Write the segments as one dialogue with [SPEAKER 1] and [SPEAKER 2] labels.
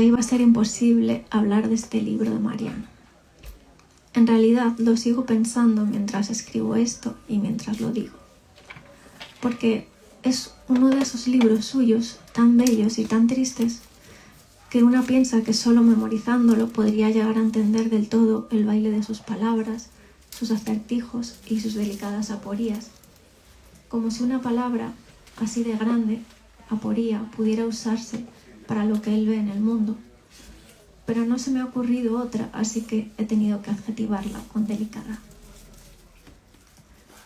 [SPEAKER 1] iba a ser imposible hablar de este libro de Mariano. En realidad lo sigo pensando mientras escribo esto y mientras lo digo, porque es uno de esos libros suyos tan bellos y tan tristes que una piensa que solo memorizándolo podría llegar a entender del todo el baile de sus palabras, sus acertijos y sus delicadas aporías, como si una palabra así de grande, aporía, pudiera usarse para lo que él ve en el mundo. Pero no se me ha ocurrido otra, así que he tenido que adjetivarla con delicada.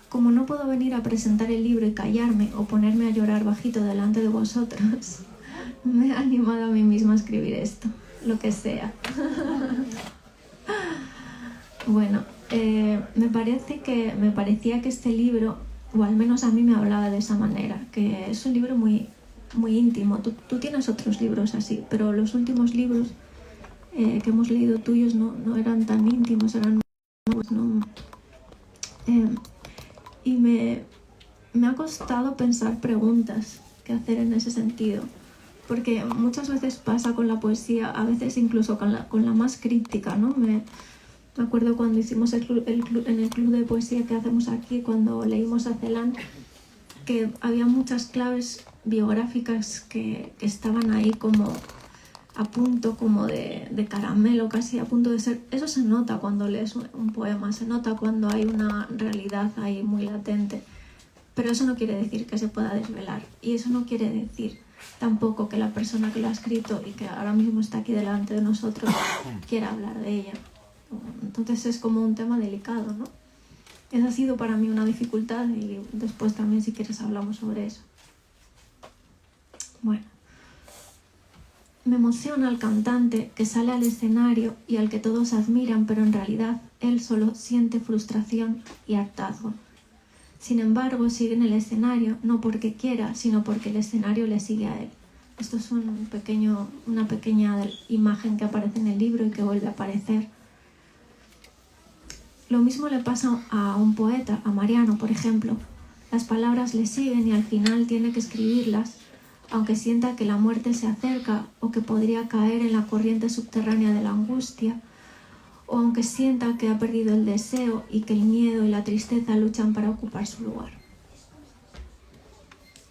[SPEAKER 1] Como no puedo venir a presentar el libro y callarme o ponerme a llorar bajito delante de vosotros, me he animado a mí misma a escribir esto, lo que sea. Bueno, me parecía que este libro, o al menos a mí me hablaba de esa manera, que es un libro muy, muy íntimo. Tú tienes otros libros así, pero los últimos libros que hemos leído tuyos no eran tan íntimos, eran nuevos, ¿no? Y me ha costado pensar preguntas que hacer en ese sentido, porque muchas veces pasa con la poesía, a veces incluso con la más críptica, ¿no? Me acuerdo cuando hicimos en el club de poesía que hacemos aquí, cuando leímos a Celan, que había muchas claves biográficas que estaban ahí como a punto, como de caramelo, casi a punto de ser. Eso se nota cuando lees un poema, se nota cuando hay una realidad ahí muy latente, pero eso no quiere decir que se pueda desvelar, y eso no quiere decir tampoco que la persona que lo ha escrito y que ahora mismo está aquí delante de nosotros quiera hablar de ella. Entonces es como un tema delicado, ¿no? Esa ha sido para mí una dificultad, y después también, si quieres, hablamos sobre eso. Bueno, me emociona el cantante que sale al escenario y al que todos admiran, pero en realidad él solo siente frustración y hartazgo. Sin embargo, sigue en el escenario no porque quiera, sino porque el escenario le sigue a él. Esto es una pequeña imagen que aparece en el libro y que vuelve a aparecer. Lo mismo le pasa a un poeta, a Mariano, por ejemplo. Las palabras le siguen y al final tiene que escribirlas, aunque sienta que la muerte se acerca o que podría caer en la corriente subterránea de la angustia, o aunque sienta que ha perdido el deseo y que el miedo y la tristeza luchan para ocupar su lugar.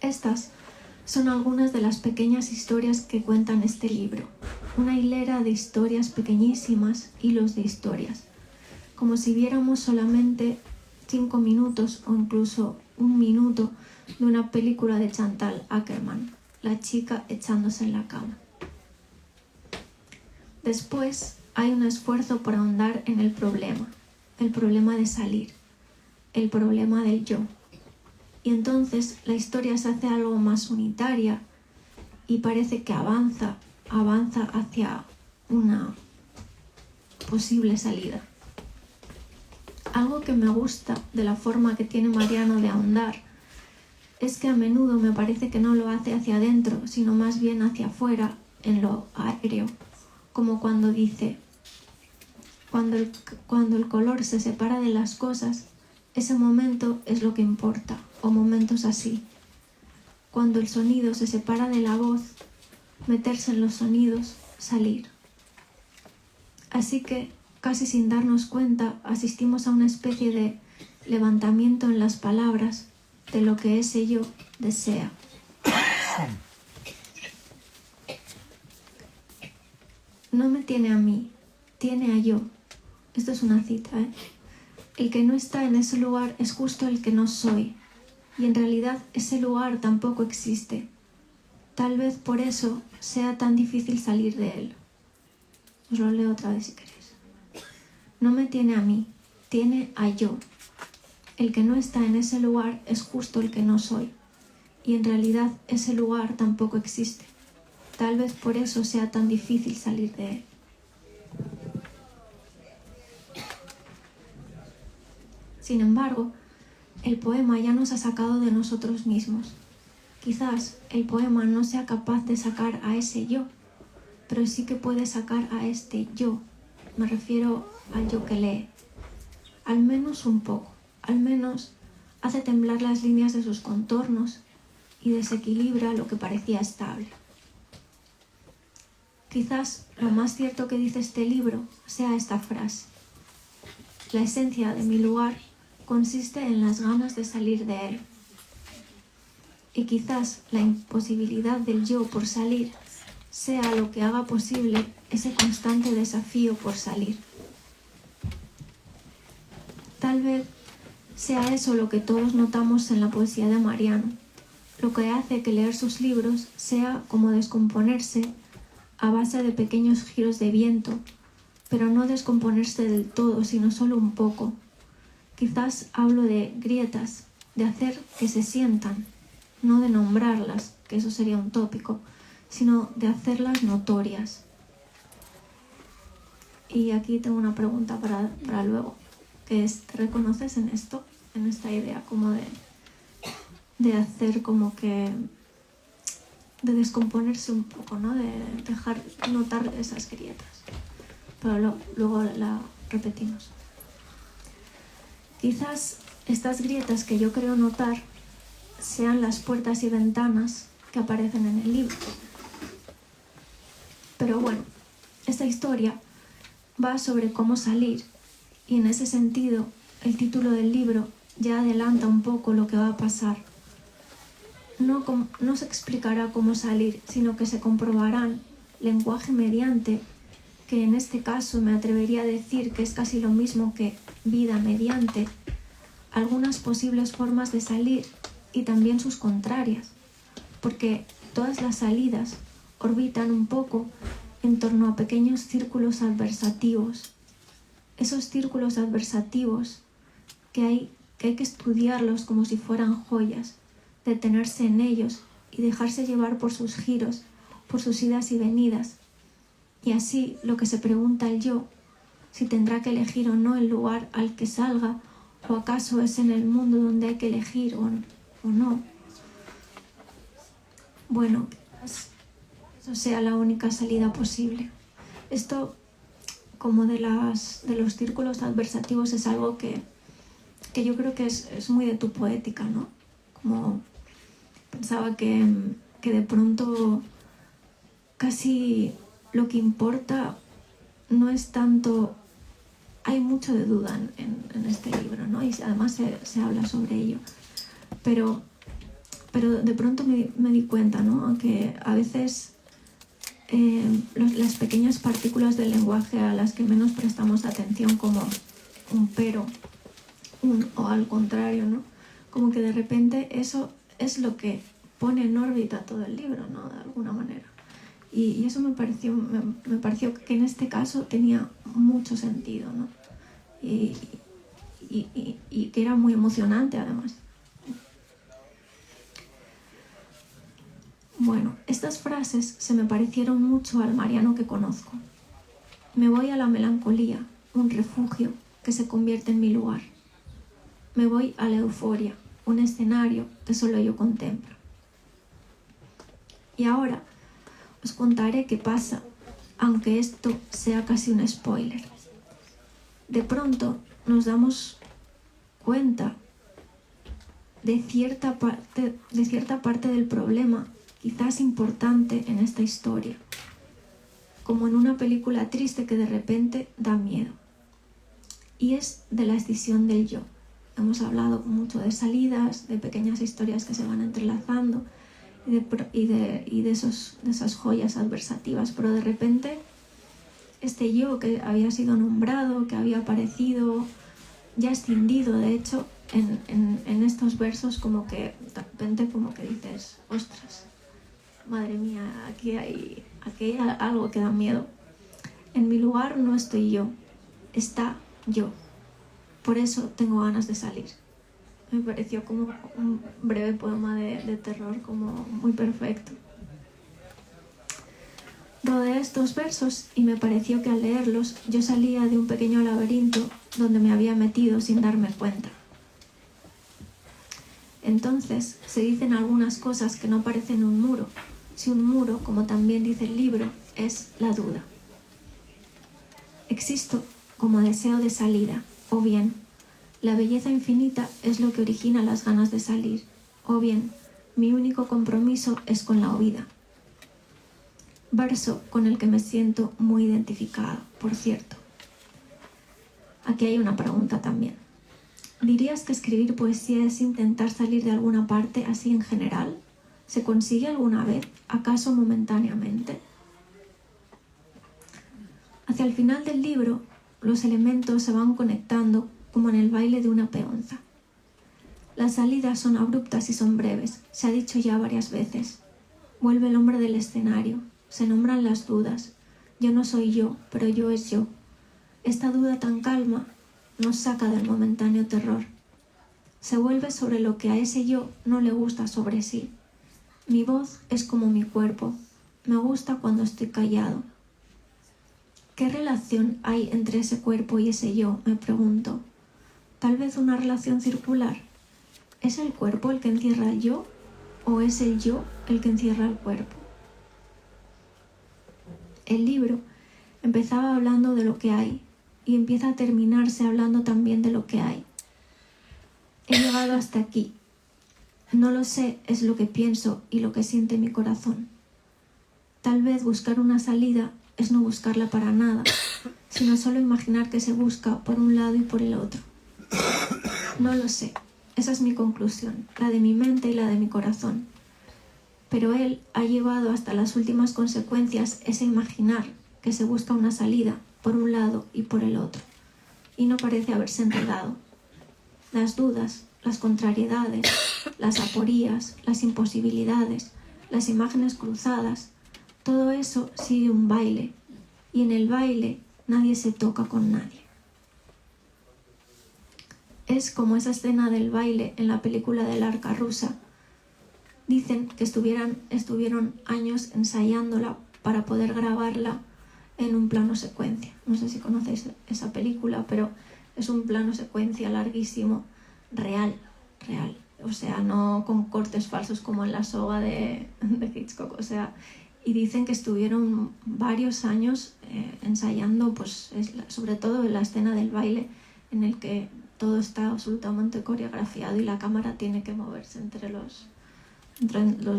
[SPEAKER 1] Estas son algunas de las pequeñas historias que cuentan este libro, una hilera de historias pequeñísimas, hilos de historias, como si viéramos solamente 5 minutos o incluso 1 minuto de una película de Chantal Akerman, La chica echándose en la cama. Después hay un esfuerzo por ahondar en el problema de salir, el problema del yo. Y entonces la historia se hace algo más unitaria y parece que avanza hacia una posible salida. Algo que me gusta de la forma que tiene Mariano de ahondar es que a menudo me parece que no lo hace hacia adentro, sino más bien hacia afuera, en lo aéreo, como cuando dice: cuando el color se separa de las cosas, ese momento es lo que importa, o momentos así. Cuando el sonido se separa de la voz, meterse en los sonidos, salir. Así que, casi sin darnos cuenta, asistimos a una especie de levantamiento en las palabras de lo que ese yo desea. No me tiene a mí, tiene a yo. Esto es una cita, ¿eh? El que no está en ese lugar es justo el que no soy, y en realidad ese lugar tampoco existe. Tal vez por eso sea tan difícil salir de él. Os lo leo otra vez si queréis. No me tiene a mí, tiene a yo. El que no está en ese lugar es justo el que no soy, y en realidad ese lugar tampoco existe. Tal vez por eso sea tan difícil salir de él. Sin embargo, el poema ya nos ha sacado de nosotros mismos. Quizás el poema no sea capaz de sacar a ese yo, pero sí que puede sacar a este yo. Me refiero al yo que lee. Al menos un poco. Al menos hace temblar las líneas de sus contornos y desequilibra lo que parecía estable. Quizás lo más cierto que dice este libro sea esta frase: la esencia de mi lugar consiste en las ganas de salir de él. Y quizás la imposibilidad del yo por salir sea lo que haga posible ese constante desafío por salir. Tal vez sea eso lo que todos notamos en la poesía de Mariano, lo que hace que leer sus libros sea como descomponerse a base de pequeños giros de viento, pero no descomponerse del todo, sino solo un poco. Quizás hablo de grietas, de hacer que se sientan, no de nombrarlas, que eso sería un tópico, sino de hacerlas notorias. Y aquí tengo una pregunta para luego, que es: ¿te reconoces en esto, en esta idea como de hacer como que, de descomponerse un poco, ¿no? De dejar notar esas grietas? Pero luego la repetimos. Quizás estas grietas que yo creo notar sean las puertas y ventanas que aparecen en el libro. Pero bueno, esta historia va sobre cómo salir, y en ese sentido el título del libro ya adelanta un poco lo que va a pasar. No se explicará cómo salir, sino que se comprobarán, lenguaje mediante, que en este caso me atrevería a decir que es casi lo mismo que vida mediante, algunas posibles formas de salir y también sus contrarias, porque todas las salidas orbitan un poco en torno a pequeños círculos adversativos. Esos círculos adversativos que hay que estudiarlos como si fueran joyas, detenerse en ellos y dejarse llevar por sus giros, por sus idas y venidas. Y así lo que se pregunta el yo, si tendrá que elegir o no el lugar al que salga, o acaso es en el mundo donde hay que elegir o no. Bueno, quizás eso sea la única salida posible. Esto, como de los círculos adversativos, es algo que yo creo que es muy de tu poética, ¿no? Como pensaba que de pronto casi lo que importa no es tanto... Hay mucho de duda en este libro, ¿no? Y además se habla sobre ello. Pero de pronto me di cuenta, ¿no? Que a veces las pequeñas partículas del lenguaje a las que menos prestamos atención, como un pero, o al contrario, ¿no? Como que de repente eso es lo que pone en órbita todo el libro, ¿no? De alguna manera. Y eso me pareció que en este caso tenía mucho sentido, ¿no? Y que era muy emocionante además. Bueno, estas frases se me parecieron mucho al Mariano que conozco. Me voy a la melancolía, un refugio que se convierte en mi lugar. Me voy a la euforia, un escenario que solo yo contemplo. Y ahora os contaré qué pasa, aunque esto sea casi un spoiler. De pronto nos damos cuenta de cierta parte del problema, quizás importante en esta historia, como en una película triste que de repente da miedo. Y es de la escisión del yo. Hemos hablado mucho de salidas, de pequeñas historias que se van entrelazando y de esas joyas adversativas, pero de repente este yo que había sido nombrado, que había aparecido, ya escindido, de hecho, en estos versos, como que de repente como que dices: ostras, madre mía, aquí hay algo que da miedo. En mi lugar no estoy yo, está yo. Por eso tengo ganas de salir. Me pareció como un breve poema de terror, como muy perfecto. Rodé estos versos y me pareció que al leerlos yo salía de un pequeño laberinto donde me había metido sin darme cuenta. Entonces se dicen algunas cosas que no parecen un muro, si un muro, como también dice el libro, es la duda. Existo como deseo de salida, o bien la belleza infinita es lo que origina las ganas de salir, o bien mi único compromiso es con la huida. verso con el que me siento muy identificada, por cierto. Aquí hay una pregunta también. ¿Dirías que escribir poesía es intentar salir de alguna parte así en general? ¿Se consigue alguna vez, acaso momentáneamente? Hacia el final del libro, los elementos se van conectando como en el baile de una peonza. Las salidas son abruptas y son breves, se ha dicho ya varias veces. Vuelve el hombre del escenario, se nombran las dudas. Yo no soy yo, pero yo es yo. Esta duda tan calma nos saca del momentáneo terror. Se vuelve sobre lo que a ese yo no le gusta sobre sí. Mi voz es como mi cuerpo. Me gusta cuando estoy callado. ¿Qué relación hay entre ese cuerpo y ese yo? Me pregunto. Tal vez una relación circular. ¿Es el cuerpo el que encierra al yo o es el yo el que encierra al cuerpo? El libro empezaba hablando de lo que hay y empieza a terminarse hablando también de lo que hay. He llegado hasta aquí. No lo sé, es lo que pienso y lo que siente mi corazón. Tal vez buscar una salida es no buscarla para nada, sino solo imaginar que se busca por un lado y por el otro. No lo sé. Esa es mi conclusión, la de mi mente y la de mi corazón. Pero él ha llevado hasta las últimas consecuencias ese imaginar que se busca una salida por un lado y por el otro. Y no parece haberse enredado. Las dudas, las contrariedades, las aporías, las imposibilidades, las imágenes cruzadas, todo eso sigue un baile. Y en el baile nadie se toca con nadie. Es como esa escena del baile en la película del Arca Rusa. Dicen que estuvieron años ensayándola para poder grabarla en un plano secuencia. No sé si conocéis esa película, pero es un plano secuencia larguísimo, real. O sea, no con cortes falsos como en La soga de Hitchcock. O sea, y dicen que estuvieron varios años ensayando, pues, sobre todo en la escena del baile, en el que todo está absolutamente coreografiado y la cámara tiene que moverse entre los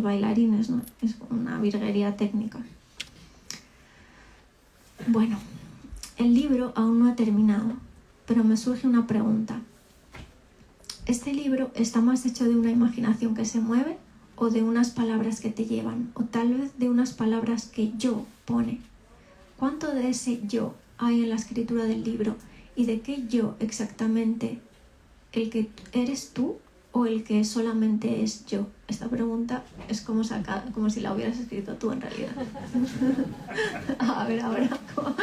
[SPEAKER 1] bailarines, ¿no? Es una virguería técnica. Bueno, el libro aún no ha terminado, pero me surge una pregunta. ¿Este libro está más hecho de una imaginación que se mueve o de unas palabras que te llevan? O tal vez de unas palabras que yo pone. ¿Cuánto de ese yo hay en la escritura del libro? ¿Y de qué yo exactamente? ¿El que eres tú o el que solamente es yo? Esta pregunta es como si la hubieras escrito tú en realidad. A ver, ahora, ¿cómo?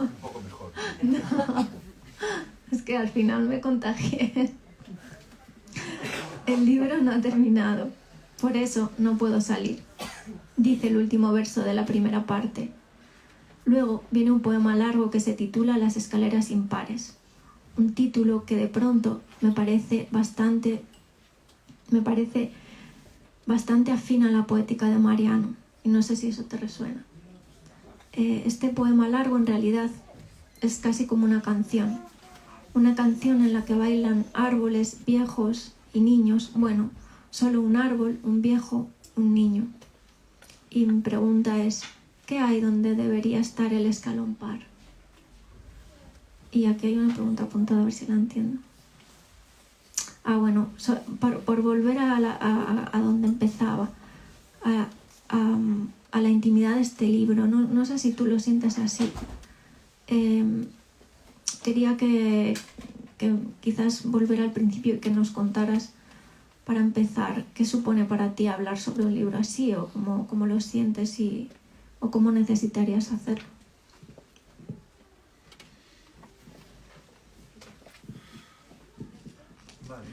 [SPEAKER 2] Un poco mejor.
[SPEAKER 1] No, es que al final me contagié. El libro no ha terminado, por eso no puedo salir, dice el último verso de la primera parte. Luego viene un poema largo que se titula Las escaleras impares, un título que de pronto me parece bastante afín a la poética de Mariano, y no sé si eso te resuena. Este poema largo en realidad es casi como una canción en la que bailan árboles viejos y niños, bueno, solo un árbol, un viejo, un niño. Y mi pregunta es, ¿qué hay donde debería estar el escalón par? Y aquí hay una pregunta apuntada, a ver si la entiendo. Bueno, por volver a donde empezaba, a la intimidad de este libro, no sé si tú lo sientes así. Quería que quizás volver al principio y que nos contaras, para empezar, qué supone para ti hablar sobre un libro así, o cómo lo sientes o cómo necesitarías hacerlo.
[SPEAKER 2] Vale,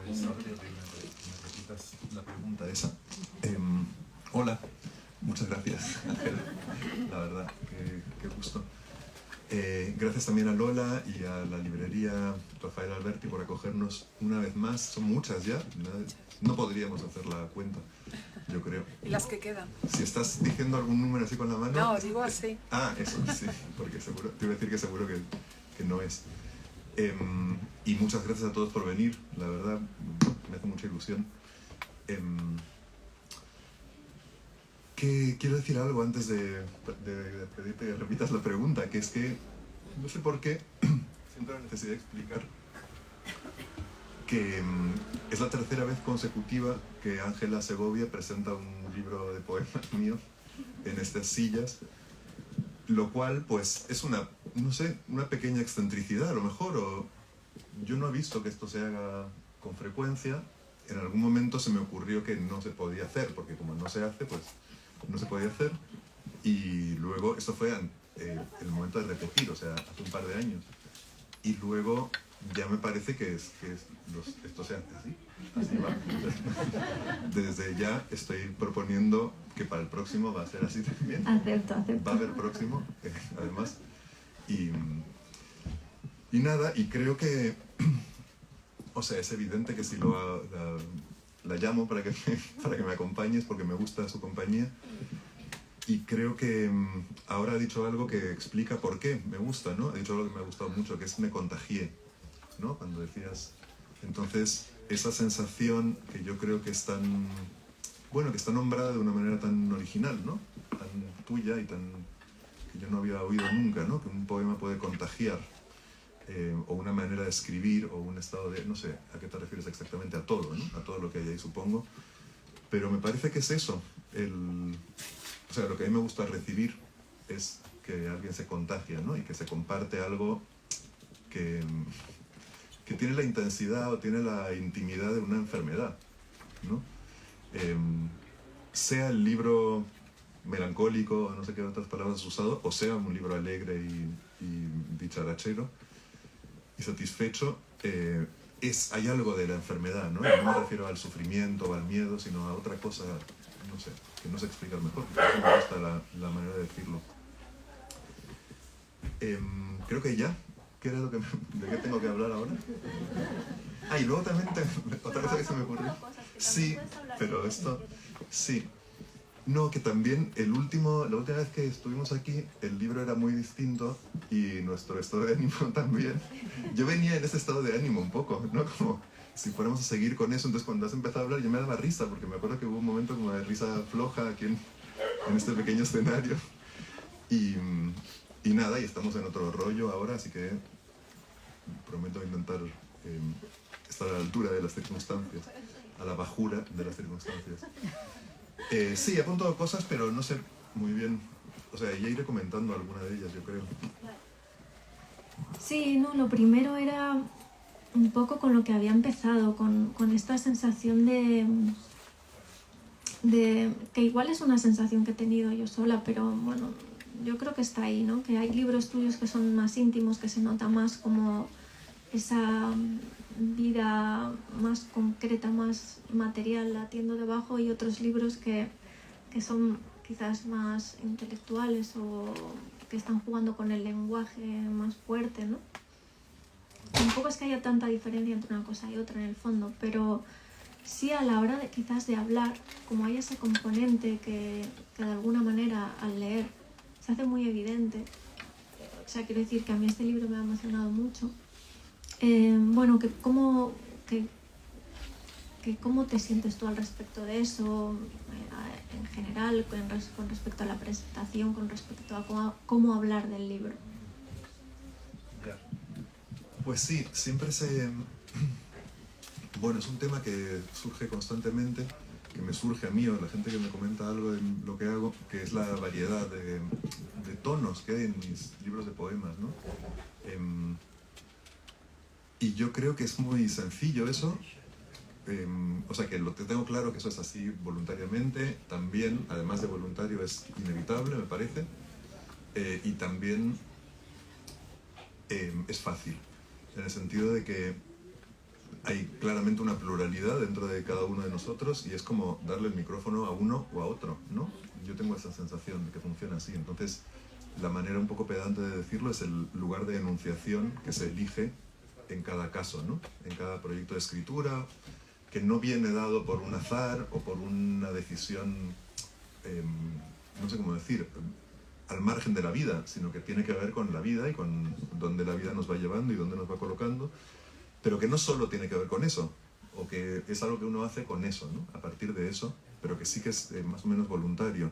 [SPEAKER 2] pues ahora te pedir que me repitas la pregunta esa. Hola, muchas gracias, Ángel. La verdad, qué gusto. Gracias también a Lola y a la librería Rafael Alberti por acogernos una vez más. Son muchas ya, no podríamos hacer la cuenta, yo creo.
[SPEAKER 3] ¿Y las que quedan?
[SPEAKER 2] Si estás diciendo algún número así con la mano...
[SPEAKER 3] No, digo así.
[SPEAKER 2] Eso, sí, porque seguro, te iba a decir que seguro que no es. Y muchas gracias a todos por venir, la verdad, me hace mucha ilusión. que quiero decir algo antes de pedirte que repitas la pregunta, que es que no sé por qué siento la necesidad de explicar que es la tercera vez consecutiva que Ángela Segovia presenta un libro de poemas míos en estas sillas, lo cual pues es una, no sé, una pequeña excentricidad a lo mejor, o yo no he visto que esto se haga con frecuencia. En algún momento se me ocurrió que no se podía hacer, porque como no se hace, pues no se podía hacer, y luego esto fue el momento de repetir, o sea, hace un par de años, y luego ya me parece que esto se hace así va. Desde ya estoy proponiendo que para el próximo va a ser así también.
[SPEAKER 1] Acepto.
[SPEAKER 2] Va a haber próximo, además, y nada, y creo que, o sea, es evidente que si la llamo para que me acompañes, porque me gusta su compañía, y creo que ahora ha dicho algo que explica por qué me gusta, ¿no? Ha dicho algo que me ha gustado mucho, que es me contagié, ¿no? Cuando decías... Entonces, esa sensación que yo creo que es tan... Bueno, que está nombrada de una manera tan original, ¿no? Tan tuya y tan... que yo no había oído nunca, ¿no? Que un poema puede contagiar, o una manera de escribir, o un estado de... No sé a qué te refieres exactamente, a todo, ¿no? A todo lo que hay ahí, supongo. Pero me parece que es eso, o sea, lo que a mí me gusta recibir es que alguien se contagia, ¿no? Y que se comparte algo que tiene la intensidad o tiene la intimidad de una enfermedad, ¿no? Sea el libro melancólico, no sé qué otras palabras has usado, o sea un libro alegre y dicharachero y satisfecho, hay algo de la enfermedad, ¿no? No me refiero al sufrimiento o al miedo, sino a otra cosa, no sé, que no sé explicar mejor, porque me gusta la manera de decirlo. Creo que ya, ¿qué era de qué tengo que hablar ahora? Ah, y luego también otra cosa que se me ocurrió. Sí, pero esto, sí. No, que también la última vez que estuvimos aquí, el libro era muy distinto y nuestro estado de ánimo también. Yo venía en ese estado de ánimo un poco, ¿no? Como si fuéramos a seguir con eso. Entonces cuando has empezado a hablar yo me daba risa, porque me acuerdo que hubo un momento como de risa floja aquí en este pequeño escenario. Y nada, y estamos en otro rollo ahora, así que prometo intentar estar a la altura de las circunstancias, a la bajura de las circunstancias. Sí, he apuntado cosas, pero no sé muy bien. O sea, ya iré comentando alguna de ellas, yo creo.
[SPEAKER 1] Sí, no, lo primero era un poco con lo que había empezado, con esta sensación de que igual es una sensación que he tenido yo sola, pero bueno, yo creo que está ahí, ¿no? Que hay libros tuyos que son más íntimos, que se nota más como esa vida más concreta, más material latiendo debajo, y otros libros que son quizás más intelectuales o que están jugando con el lenguaje más fuerte, ¿no? Tampoco es que haya tanta diferencia entre una cosa y otra en el fondo, pero sí a la hora de quizás de hablar, como hay ese componente que de alguna manera al leer se hace muy evidente. O sea, quiero decir que a mí este libro me ha emocionado mucho. Bueno, ¿cómo te sientes tú al respecto de eso, en general, con respecto a la presentación, con respecto a cómo hablar del libro?
[SPEAKER 2] Pues sí, siempre bueno, es un tema que surge constantemente, que me surge a mí o a la gente que me comenta algo de lo que hago, que es la variedad de tonos que hay en mis libros de poemas, ¿no? Y yo creo que es muy sencillo eso. O sea, que lo tengo claro que eso es así voluntariamente. También, además de voluntario, es inevitable, me parece. Y también es fácil, en el sentido de que hay claramente una pluralidad dentro de cada uno de nosotros y es como darle el micrófono a uno o a otro, ¿no? Yo tengo esa sensación de que funciona así. Entonces, la manera un poco pedante de decirlo es el lugar de enunciación que se elige en cada caso, ¿no? En cada proyecto de escritura, que no viene dado por un azar o por una decisión, no sé cómo decir, al margen de la vida, sino que tiene que ver con la vida y con dónde la vida nos va llevando y dónde nos va colocando, pero que no solo tiene que ver con eso, o que es algo que uno hace con eso, ¿no? A partir de eso, pero que sí que es más o menos voluntario.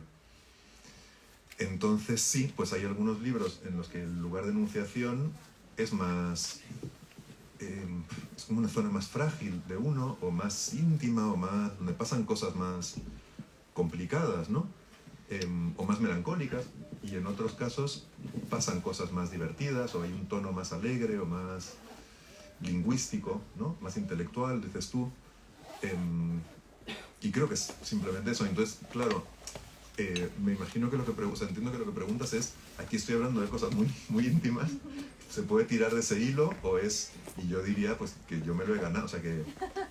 [SPEAKER 2] Entonces sí, pues hay algunos libros en los que el lugar de enunciación es más... es como una zona más frágil de uno, o más íntima, o más... donde pasan cosas más complicadas, ¿no? O más melancólicas, y en otros casos pasan cosas más divertidas, o hay un tono más alegre, o más lingüístico, ¿no? Más intelectual, dices tú. Y creo que es simplemente eso. Entonces, claro, me imagino que o sea, entiendo que lo que preguntas es, aquí estoy hablando de cosas muy, muy íntimas, ¿se puede tirar de ese hilo o es...? Y yo diría pues que yo me lo he ganado, o sea que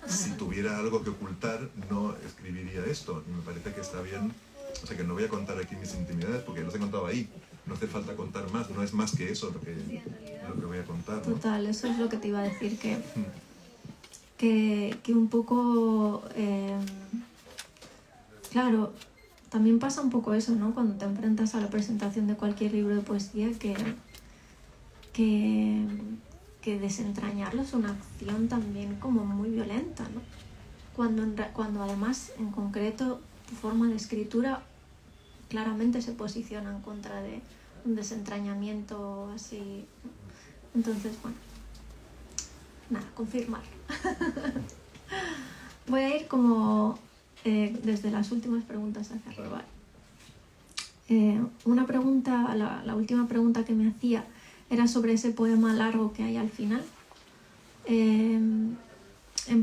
[SPEAKER 2] si tuviera algo que ocultar no escribiría esto, y me parece que está bien, o sea que no voy a contar aquí mis intimidades porque las he contado ahí, no hace falta contar más, no es más que eso lo que voy a contar, ¿no?
[SPEAKER 1] Total, eso es lo que te iba a decir, que un poco, claro, también pasa un poco eso, ¿no? Cuando te enfrentas a la presentación de cualquier libro de poesía, que desentrañarlo es una acción también como muy violenta, ¿no? Cuando además, en concreto, tu forma de escritura claramente se posiciona en contra de un desentrañamiento así. Entonces, bueno, nada, confirmar. Voy a ir como desde las últimas preguntas hacia arriba. Una pregunta, la última pregunta que me hacía era sobre ese poema largo que hay al final. En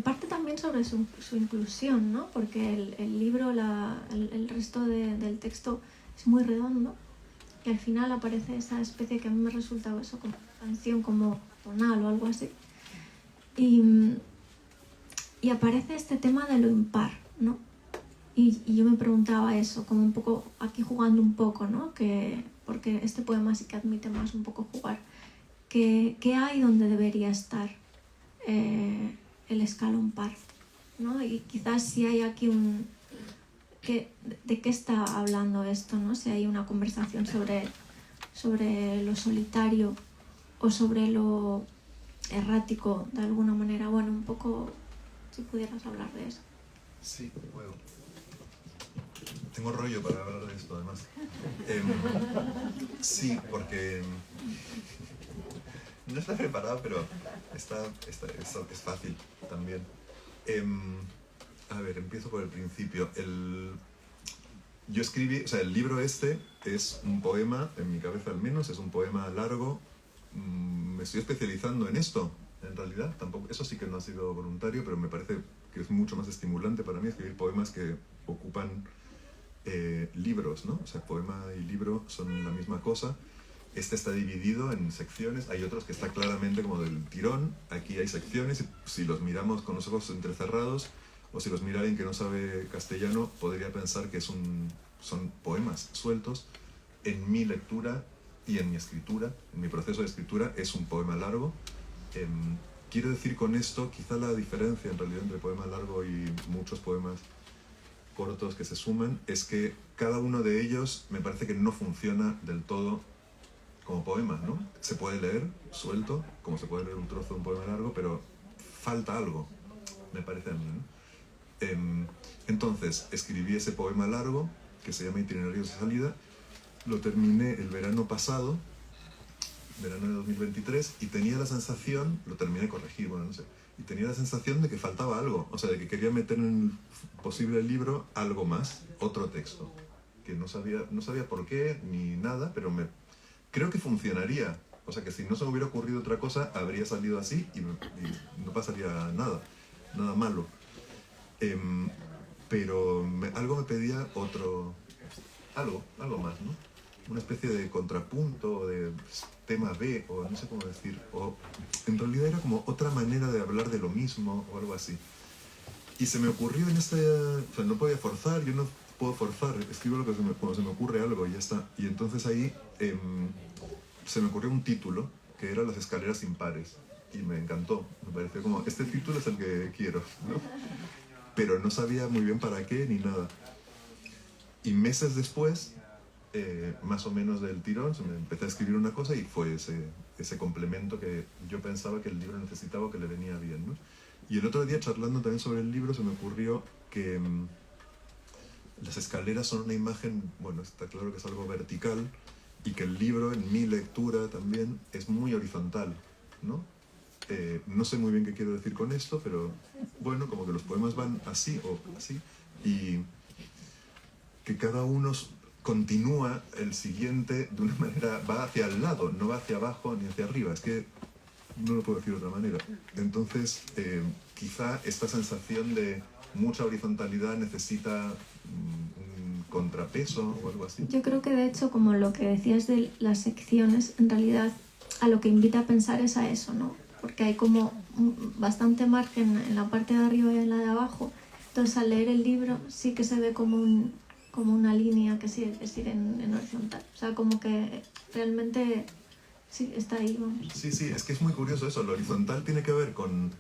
[SPEAKER 1] parte también sobre su inclusión, ¿no? Porque el libro, el resto del texto es muy redondo y al final aparece esa especie que a mí me resultaba eso como canción como tonal o algo así. Y aparece este tema de lo impar, ¿no? Y yo me preguntaba eso, como un poco, aquí jugando un poco, ¿no? Porque este poema sí que admite más un poco jugar. ¿Qué hay donde debería estar el escalón par? ¿No? Y quizás si hay aquí ¿de qué está hablando esto? ¿No? Si hay una conversación sobre lo solitario o sobre lo errático de alguna manera. Bueno, un poco, si pudieras hablar de eso.
[SPEAKER 2] Sí, puedo. Tengo rollo para hablar de esto, además. Sí, porque no está preparado, pero es fácil también. A ver, empiezo por el principio. Yo escribí, o sea, el libro este es un poema, en mi cabeza al menos, es un poema largo. Me estoy especializando en esto, en realidad. Tampoco, eso sí que no ha sido voluntario, pero me parece que es mucho más estimulante para mí escribir poemas que ocupan libros, ¿no? O sea, poema y libro son la misma cosa. Este está dividido en secciones, hay otros que está claramente como del tirón, aquí hay secciones, y si los miramos con los ojos entrecerrados, o si los mira alguien que no sabe castellano, podría pensar que son poemas sueltos. En mi lectura y en mi escritura, en mi proceso de escritura, es un poema largo. Quiero decir con esto, quizá la diferencia en realidad entre poema largo y muchos poemas cortos que se suman, es que cada uno de ellos me parece que no funciona del todo como poema, ¿no? Se puede leer suelto, como se puede leer un trozo de un poema largo, pero falta algo, me parece a mí, ¿no? Entonces, escribí ese poema largo, que se llama Itinerarios de salida, lo terminé el verano pasado, verano de 2023, y tenía la sensación, lo terminé de corregir, bueno, no sé, y tenía la sensación de que faltaba algo, o sea, de que quería meter en el posible libro algo más, otro texto, que no sabía por qué ni nada, pero creo que funcionaría. O sea, que si no se me hubiera ocurrido otra cosa, habría salido así y no pasaría nada malo. Pero algo me pedía algo más, ¿no? Una especie de contrapunto, o de tema B, o no sé cómo decir. O en realidad era como otra manera de hablar de lo mismo, o algo así. Y se me ocurrió en o sea, no podía forzar, yo no puedo forzar, escribo cuando se me ocurre algo y ya está. Y entonces ahí se me ocurrió un título que era Las escaleras impares y me encantó, me pareció como, este título es el que quiero, ¿no? Pero no sabía muy bien para qué ni nada. Y meses después, más o menos del tirón, se me empecé a escribir una cosa y fue ese complemento que yo pensaba que el libro necesitaba, que le venía bien, ¿no? Y el otro día, charlando también sobre el libro, se me ocurrió que las escaleras son una imagen, bueno, está claro que es algo vertical, y que el libro, en mi lectura también, es muy horizontal, ¿no? No sé muy bien qué quiero decir con esto, pero bueno, como que los poemas van así o así, y que cada uno continúa el siguiente de una manera, va hacia el lado, no va hacia abajo ni hacia arriba, es que no lo puedo decir de otra manera. Entonces, quizá esta sensación de mucha horizontalidad necesita un contrapeso o algo así.
[SPEAKER 1] Yo creo que de hecho, como lo que decías de las secciones, en realidad a lo que invita a pensar es a eso, ¿no? Porque hay como bastante margen en la parte de arriba y en la de abajo. Entonces, al leer el libro sí que se ve como una línea que sigue en horizontal. O sea, como que realmente sí, está ahí, vamos.
[SPEAKER 2] Sí, es que es muy curioso eso. Lo horizontal tiene que ver con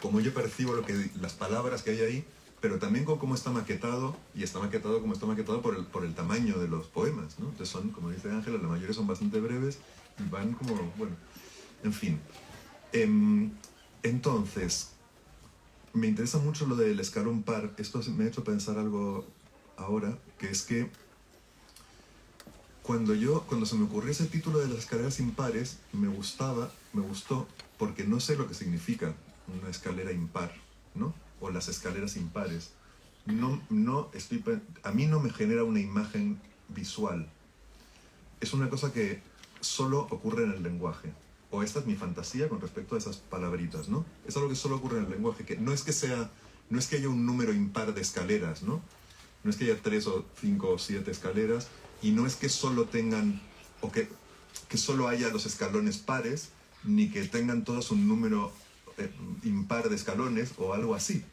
[SPEAKER 2] cómo yo percibo las palabras que hay ahí, pero también con cómo está maquetado, y está maquetado como está maquetado por el tamaño de los poemas, ¿no? Entonces son, como dice Ángela, la mayoría son bastante breves y van como, bueno, en fin. Entonces, me interesa mucho lo del escalón par. Esto me ha hecho pensar algo ahora, que es que cuando se me ocurrió ese título de las escaleras impares, me gustó, porque no sé lo que significa una escalera impar, ¿no? O las escaleras impares. A mí no me genera una imagen visual. Es una cosa que solo ocurre en el lenguaje. O esta es mi fantasía con respecto a esas palabritas, ¿no? Es algo que solo ocurre en el lenguaje, que no es que haya un número impar de escaleras, ¿no? No es que haya 3 o 5 o 7 escaleras, y no es que solo tengan, o que solo haya los escalones pares, ni que tengan todos un número impar de escalones o algo así.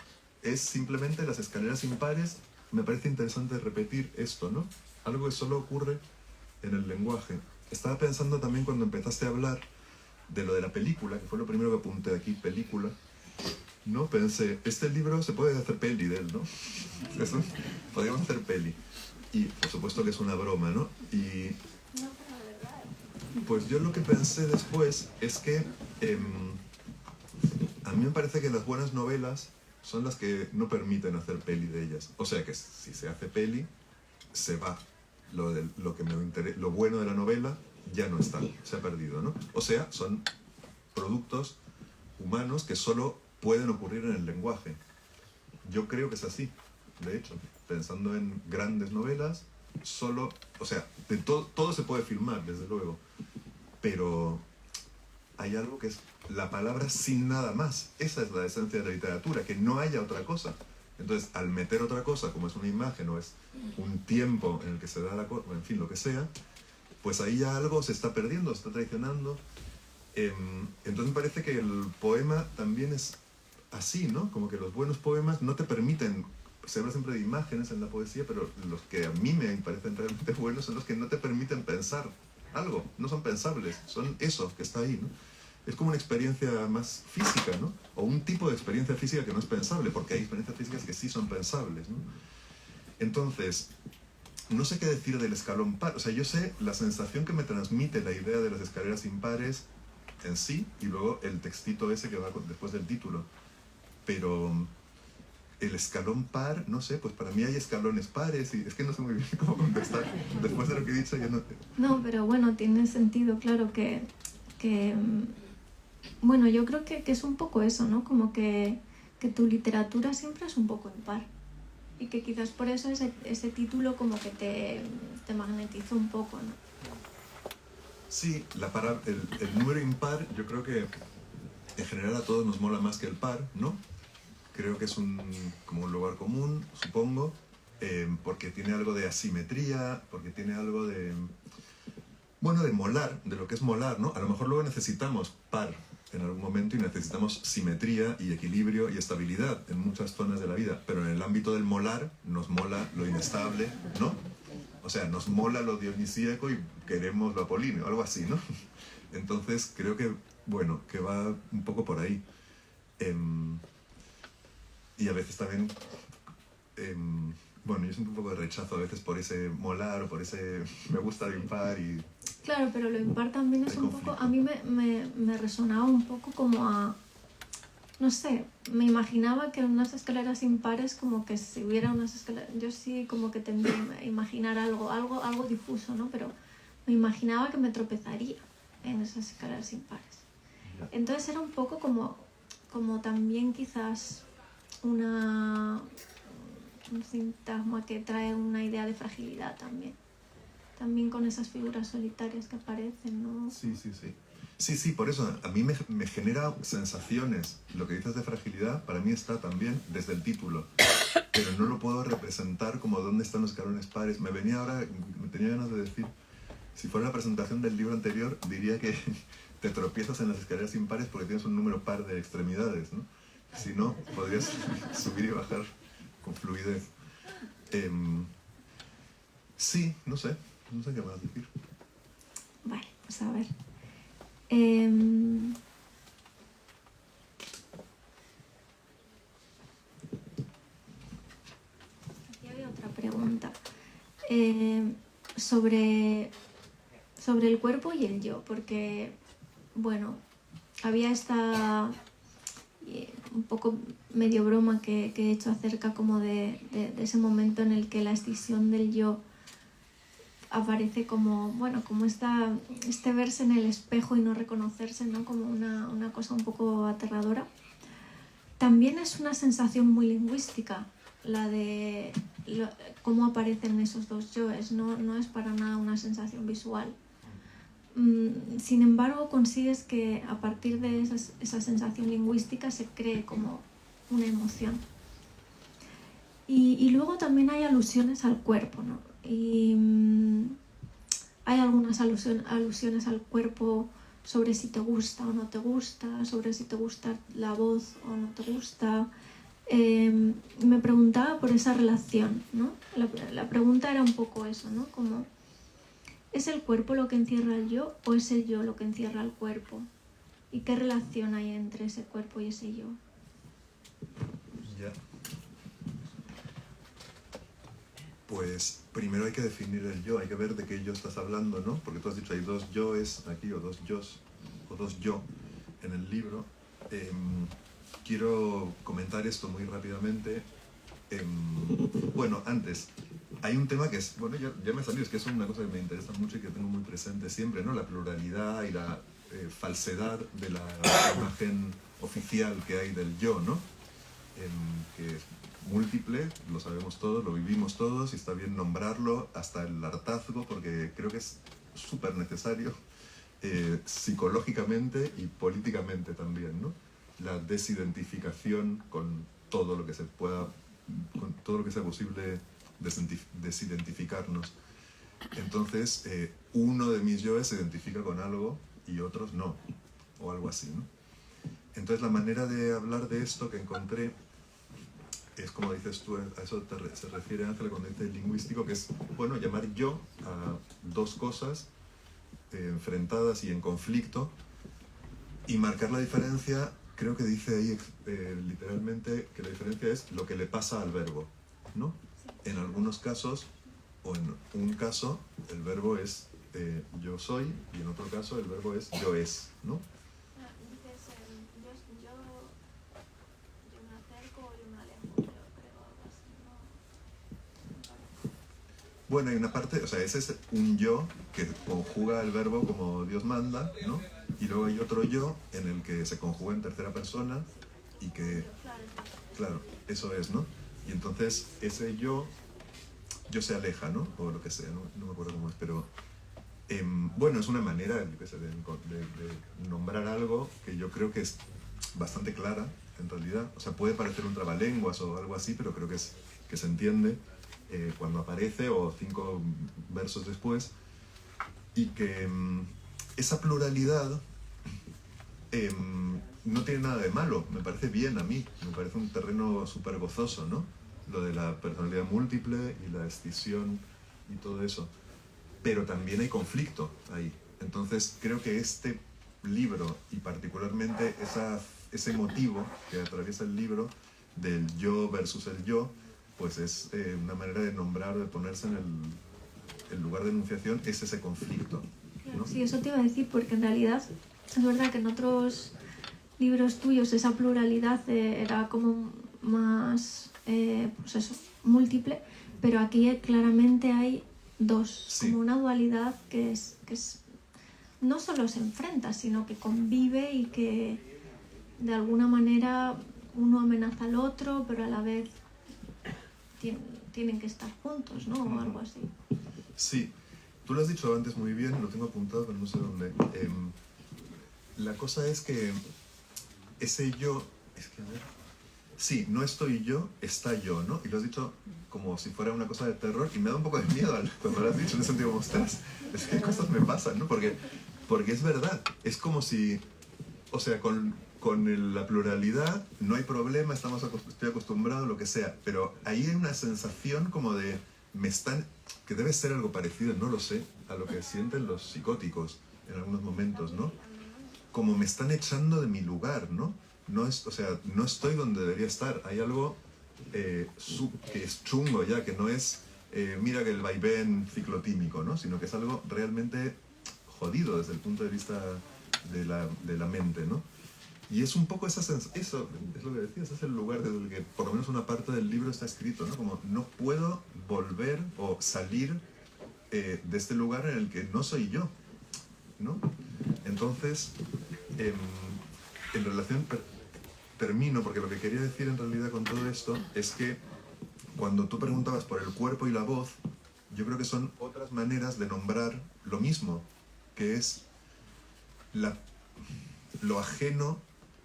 [SPEAKER 2] Es simplemente las escaleras impares. Me parece interesante repetir esto, ¿no? Algo que solo ocurre en el lenguaje. Estaba pensando también cuando empezaste a hablar de lo de la película, que fue lo primero que apunté aquí, película, ¿no? Pensé, este libro se puede hacer peli de él, ¿no? Podríamos hacer peli. Y por supuesto que es una broma, ¿no? Y pues yo lo que pensé después es que a mí me parece que las buenas novelas son las que no permiten hacer peli de ellas. O sea que si se hace peli, se va. Lo bueno de la novela ya no está, se ha perdido, ¿no? O sea, son productos humanos que solo pueden ocurrir en el lenguaje. Yo creo que es así, de hecho. Pensando en grandes novelas, todo se puede filmar, desde luego, pero hay algo que es la palabra sin nada más. Esa es la esencia de la literatura, que no haya otra cosa. Entonces, al meter otra cosa, como es una imagen o es un tiempo en el que se da la cosa, en fin, lo que sea, pues ahí ya algo se está perdiendo, se está traicionando. Entonces me parece que el poema también es así, ¿no? Como que los buenos poemas no te permiten, se habla siempre de imágenes en la poesía, pero los que a mí me parecen realmente buenos son los que no te permiten pensar algo, no son pensables, son eso que está ahí, ¿no? Es como una experiencia más física, ¿no? O un tipo de experiencia física que no es pensable, porque hay experiencias físicas que sí son pensables, ¿no? Entonces, no sé qué decir del escalón par. O sea, yo sé la sensación que me transmite la idea de las escaleras impares en sí, y luego el textito ese que va después del título. Pero el escalón par, no sé, pues para mí hay escalones pares, y es que no sé muy bien cómo contestar. Después de lo que he dicho, ya no...
[SPEAKER 1] No, pero bueno, tiene sentido, claro, bueno, yo creo que es un poco eso, ¿no? Como que tu literatura siempre es un poco impar. Y que quizás por eso ese título como que te magnetizó un poco, ¿no?
[SPEAKER 2] Sí, el número impar, yo creo que en general a todos nos mola más que el par, ¿no? Creo que es como un lugar común, supongo, porque tiene algo de asimetría, porque tiene algo de... Bueno, de molar, de lo que es molar, ¿no? A lo mejor luego necesitamos par en algún momento y necesitamos simetría y equilibrio y estabilidad en muchas zonas de la vida, pero en el ámbito del molar nos mola lo inestable, ¿no? O sea, nos mola lo dionisíaco y queremos lo apolíneo, algo así, ¿no? Entonces creo que, bueno, que va un poco por ahí. Y a veces también, bueno, yo siento un poco de rechazo a veces por ese molar o por ese me gusta de impar y...
[SPEAKER 1] Claro, pero lo impar también es un poco... A mí me resonaba un poco como no sé, me imaginaba que en unas escaleras impares, como que si hubiera unas escaleras, yo sí como que tendría a imaginar algo difuso, ¿no? Pero me imaginaba que me tropezaría en esas escaleras impares. Entonces era un poco como también quizás un sintagma que trae una idea de fragilidad también con esas figuras solitarias que aparecen, ¿no?
[SPEAKER 2] Sí, sí, sí. Sí, sí, por eso a mí me genera sensaciones. Lo que dices de fragilidad, para mí está también desde el título, pero no lo puedo representar como dónde están los escalones pares. Me tenía ganas de decir, si fuera la presentación del libro anterior, diría que te tropiezas en las escaleras impares porque tienes un número par de extremidades, ¿no? Si no, podrías subir y bajar con fluidez. Sí, no sé qué más decir.
[SPEAKER 1] Vale, pues a ver. Aquí había otra pregunta sobre el cuerpo y el yo, porque, bueno, había esta un poco medio broma que he hecho acerca como de ese momento en el que la escisión del yo aparece como, bueno, como este verse en el espejo y no reconocerse, ¿no? Como una cosa un poco aterradora. También es una sensación muy lingüística, la de cómo aparecen esos dos yoes, no es para nada una sensación visual. Sin embargo, consigues que a partir de esa sensación lingüística se cree como una emoción. Y luego también hay alusiones al cuerpo, ¿no? Y hay algunas alusiones al cuerpo sobre si te gusta o no te gusta, sobre si te gusta la voz o no te gusta. Me preguntaba por esa relación, ¿no? La pregunta era un poco eso, ¿no? Como, ¿es el cuerpo lo que encierra el yo o es el yo lo que encierra el cuerpo? ¿Y qué relación hay entre ese cuerpo y ese yo?
[SPEAKER 2] Ya. Pues primero hay que definir el yo, hay que ver de qué yo estás hablando, ¿no? Porque tú has dicho hay dos yoes aquí, o dos yos, o dos yo en el libro. Quiero comentar esto muy rápidamente. Bueno, antes, hay un tema que es, bueno, ya me salió, es que es una cosa que me interesa mucho y que tengo muy presente siempre, ¿no? La pluralidad y la falsedad de la imagen oficial que hay del yo, ¿no? Que es múltiple, lo sabemos todos, lo vivimos todos y está bien nombrarlo hasta el hartazgo porque creo que es súper necesario psicológicamente y políticamente también, ¿no? La desidentificación con todo lo que se pueda, con todo lo que sea posible desidentificarnos. Entonces, uno de mis yoes se identifica con algo y otros no, o algo así, ¿no? Entonces, la manera de hablar de esto que encontré es como dices tú, a eso se refiere Ángela cuando dice lingüístico, que es, bueno, llamar yo a dos cosas enfrentadas y en conflicto y marcar la diferencia. Creo que dice ahí literalmente que la diferencia es lo que le pasa al verbo, ¿no? En algunos casos, o en un caso, el verbo es yo soy y en otro caso el verbo es yo es, ¿no? Bueno, hay una parte, o sea, ese es un yo que conjuga el verbo como Dios manda, ¿no? Y luego hay otro yo en el que se conjuga en tercera persona y que, claro, eso es, ¿no? Y entonces ese yo se aleja, ¿no? O lo que sea, no me acuerdo cómo es, pero bueno, es una manera, yo qué sé, de nombrar algo que yo creo que es bastante clara, en realidad. O sea, puede parecer un trabalenguas o algo así, pero creo que se entiende cuando aparece o 5 versos después, y que esa pluralidad no tiene nada de malo, me parece bien a mí, me parece un terreno súper gozoso, ¿no? Lo de la personalidad múltiple y la escisión y todo eso, pero también hay conflicto ahí. Entonces creo que este libro y particularmente ese motivo que atraviesa el libro del yo versus el yo, pues es una manera de nombrar, de ponerse en el lugar de enunciación, es ese conflicto, ¿no?
[SPEAKER 1] Sí, eso te iba a decir, porque en realidad es verdad que en otros libros tuyos esa pluralidad era como más, pues eso, múltiple, pero aquí claramente hay dos,
[SPEAKER 2] Sí.
[SPEAKER 1] como una dualidad que es no solo se enfrenta, sino que convive y que de alguna manera uno amenaza al otro, pero a la vez tienen que estar juntos, ¿no? O algo así.
[SPEAKER 2] Sí, tú lo has dicho antes muy bien, lo tengo apuntado, pero no sé dónde. La cosa es que ese yo, es que a ver, sí, no estoy yo, está yo, ¿no? Y lo has dicho como si fuera una cosa de terror y me da un poco de miedo cuando lo has dicho, en el sentido como, ostras, es que cosas me pasan, ¿no? Porque es verdad, es como si, o sea, con la pluralidad no hay problema, estoy acostumbrado, lo que sea, pero ahí hay una sensación como de, que debe ser algo parecido, no lo sé, a lo que sienten los psicóticos en algunos momentos, ¿no? Como me están echando de mi lugar, ¿no? O sea, no estoy donde debería estar. Hay algo que es chungo ya, que no es, mira que el vaivén ciclotímico, ¿no? Sino que es algo realmente jodido desde el punto de vista de la mente, ¿no? Y es un poco eso es lo que decías, es el lugar desde el que por lo menos una parte del libro está escrito, ¿no? Como no puedo volver o salir de este lugar en el que no soy yo, ¿no? Entonces, en relación, termino, porque lo que quería decir en realidad con todo esto es que cuando tú preguntabas por el cuerpo y la voz, yo creo que son otras maneras de nombrar lo mismo, que es lo ajeno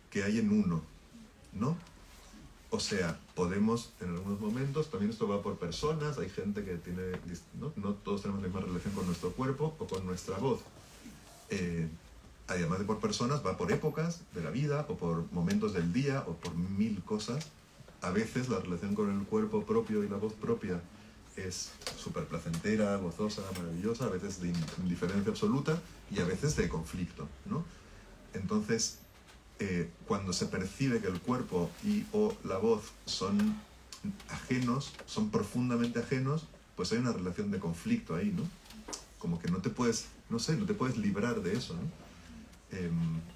[SPEAKER 2] que hay en uno, ¿no? O sea, podemos en algunos momentos, también esto va por personas, hay gente que tiene, no todos tenemos la misma relación con nuestro cuerpo o con nuestra voz. Además de por personas, va por épocas de la vida o por momentos del día o por mil cosas. A veces la relación con el cuerpo propio y la voz propia es súper placentera, gozosa, maravillosa, a veces de indiferencia absoluta y a veces de conflicto, ¿no? Entonces, cuando se percibe que el cuerpo y o la voz son ajenos, son profundamente ajenos, pues hay una relación de conflicto ahí, ¿no? Como que no te puedes, no sé, no te puedes librar de eso, ¿no?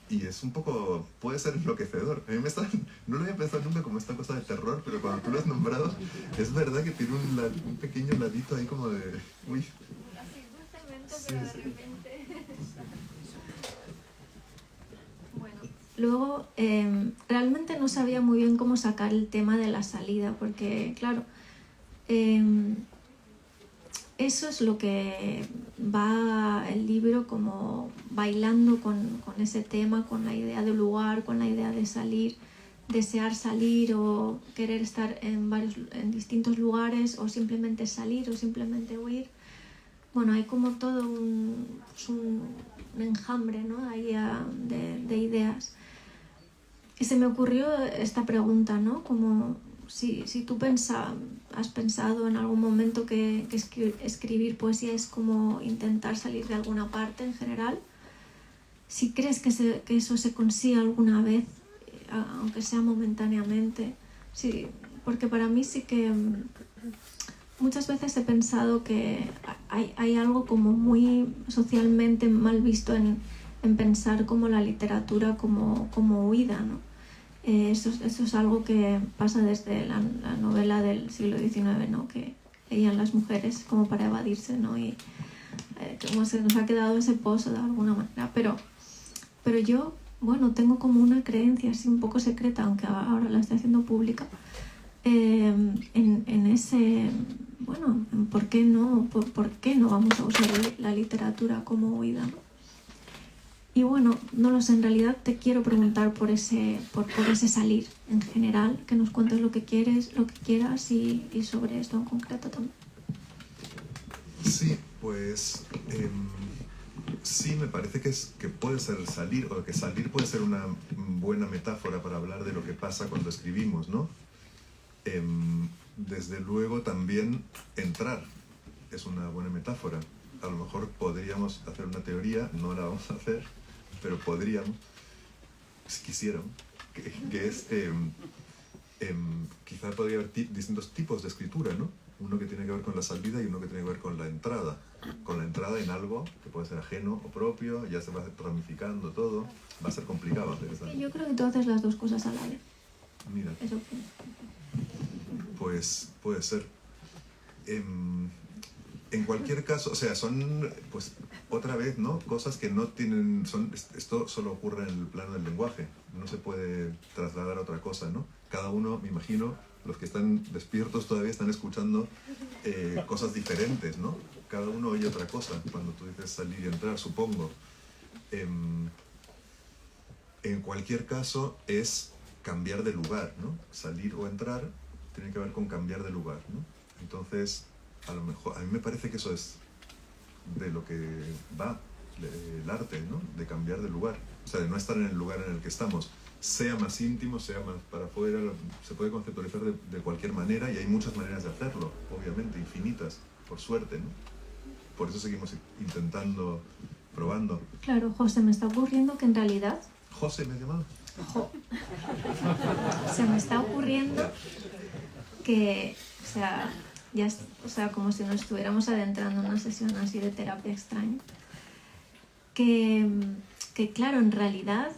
[SPEAKER 2] Y es un poco, puede ser enloquecedor. A mí no lo había pensado nunca como esta cosa de terror, pero cuando tú lo has nombrado, es verdad que tiene un pequeño ladito ahí como de, uy.
[SPEAKER 1] Así dulcemente,
[SPEAKER 2] Sí,
[SPEAKER 1] pero de
[SPEAKER 2] sí.
[SPEAKER 1] repente. Bueno, luego realmente no sabía muy bien cómo sacar el tema de la salida, porque claro, eso es lo que va el libro como bailando con ese tema, con la idea de lugar, con la idea de salir, desear salir o querer estar en distintos lugares o simplemente salir o simplemente huir. Bueno, hay como todo un enjambre, ¿no? Ahí de ideas. Y se me ocurrió esta pregunta, ¿no? Como si tú has pensado en algún momento que escribir poesía es como intentar salir de alguna parte en general, si crees que eso se consigue alguna vez, aunque sea momentáneamente, sí, porque para mí sí que muchas veces he pensado que hay algo como muy socialmente mal visto en pensar como la literatura como huida, ¿no? Eso es algo que pasa desde la novela del siglo XIX, ¿no? Que leían las mujeres como para evadirse, ¿no? Y como se nos ha quedado ese pozo de alguna manera. Pero yo, bueno, tengo como una creencia así un poco secreta, aunque ahora la estoy haciendo pública, en ese, bueno, ¿por qué no vamos a usar la literatura como huida, ¿no? Y bueno, no lo sé, en realidad te quiero preguntar por ese salir en general, que nos cuentes lo que quieras y sobre esto en concreto también.
[SPEAKER 2] Sí, pues sí, me parece que puede ser salir, o que salir puede ser una buena metáfora para hablar de lo que pasa cuando escribimos, ¿no? Desde luego también entrar es una buena metáfora. A lo mejor podríamos hacer una teoría, no la vamos a hacer, pero podríamos, si quisiéramos, que es, quizá podría haber distintos tipos de escritura, ¿no? Uno que tiene que ver con la salida y uno que tiene que ver con la entrada. Con la entrada en algo que puede ser ajeno o propio, ya se va ramificando todo. Va a ser complicado hacer eso.
[SPEAKER 1] Yo creo que tú haces las dos cosas a la vez.
[SPEAKER 2] Mira,
[SPEAKER 1] Eso
[SPEAKER 2] pues puede ser. En cualquier caso, o sea, son, pues, otra vez, ¿no? Cosas que no tienen, esto solo ocurre en el plano del lenguaje, no se puede trasladar a otra cosa, ¿no? Cada uno, me imagino, los que están despiertos todavía están escuchando cosas diferentes, ¿no? Cada uno oye otra cosa cuando tú dices salir y entrar, supongo. En cualquier caso, es cambiar de lugar, ¿no? Salir o entrar tiene que ver con cambiar de lugar, ¿no? Entonces, a lo mejor, a mí me parece que eso es de lo que va el arte, ¿no? De cambiar de lugar, o sea, de no estar en el lugar en el que estamos, sea más íntimo, sea más para afuera, se puede conceptualizar de cualquier manera y hay muchas maneras de hacerlo, obviamente, infinitas, por suerte, ¿no? Por eso seguimos intentando, probando.
[SPEAKER 1] Claro, José, me está ocurriendo que en realidad...
[SPEAKER 2] ¿José me has llamado?
[SPEAKER 1] Se me está ocurriendo que, o sea, como si nos estuviéramos adentrando en una sesión así de terapia extraña, que claro, en realidad,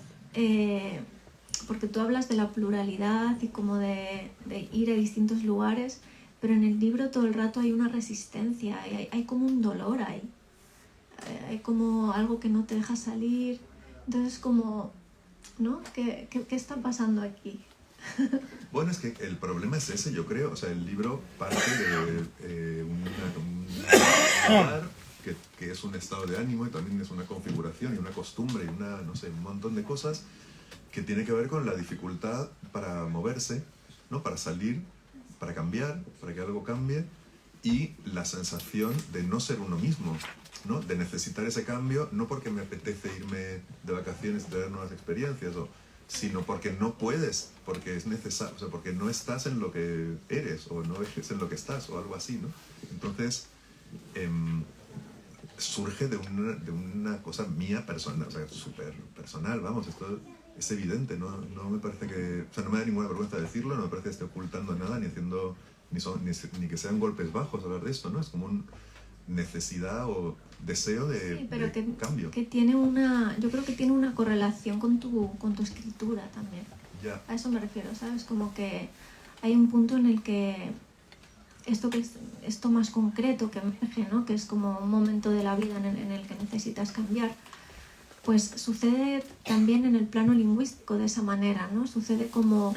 [SPEAKER 1] porque tú hablas de la pluralidad y como de ir a distintos lugares, pero en el libro todo el rato hay una resistencia, hay como un dolor ahí, hay como algo que no te deja salir, entonces como, ¿no? ¿Qué está pasando aquí?
[SPEAKER 2] Bueno, es que el problema es ese, yo creo. O sea, el libro parte de un lugar que es un estado de ánimo y también es una configuración y una costumbre y una, no sé, un montón de cosas que tiene que ver con la dificultad para moverse, ¿no? Para salir, para cambiar, para que algo cambie y la sensación de no ser uno mismo, ¿no? De necesitar ese cambio, no porque me apetece irme de vacaciones y tener nuevas experiencias, sino porque no puedes, porque es necesario, o sea, porque no estás en lo que eres o no eres en lo que estás o algo así, ¿no? Entonces, surge de una cosa mía personal, o sea, súper personal, vamos, esto es evidente, no me parece que, o sea, no me da ninguna vergüenza decirlo, no me parece que esté ocultando nada, ni que sean golpes bajos hablar de esto, ¿no? Es como una necesidad o deseo de,
[SPEAKER 1] sí, pero
[SPEAKER 2] de cambio.
[SPEAKER 1] Que tiene yo creo que tiene una correlación con tu escritura también.
[SPEAKER 2] Ya.
[SPEAKER 1] A eso me refiero, ¿sabes? Como que hay un punto en el que esto más concreto que emerge, ¿no? Que es como un momento de la vida en el que necesitas cambiar, pues sucede también en el plano lingüístico de esa manera, ¿no? Sucede como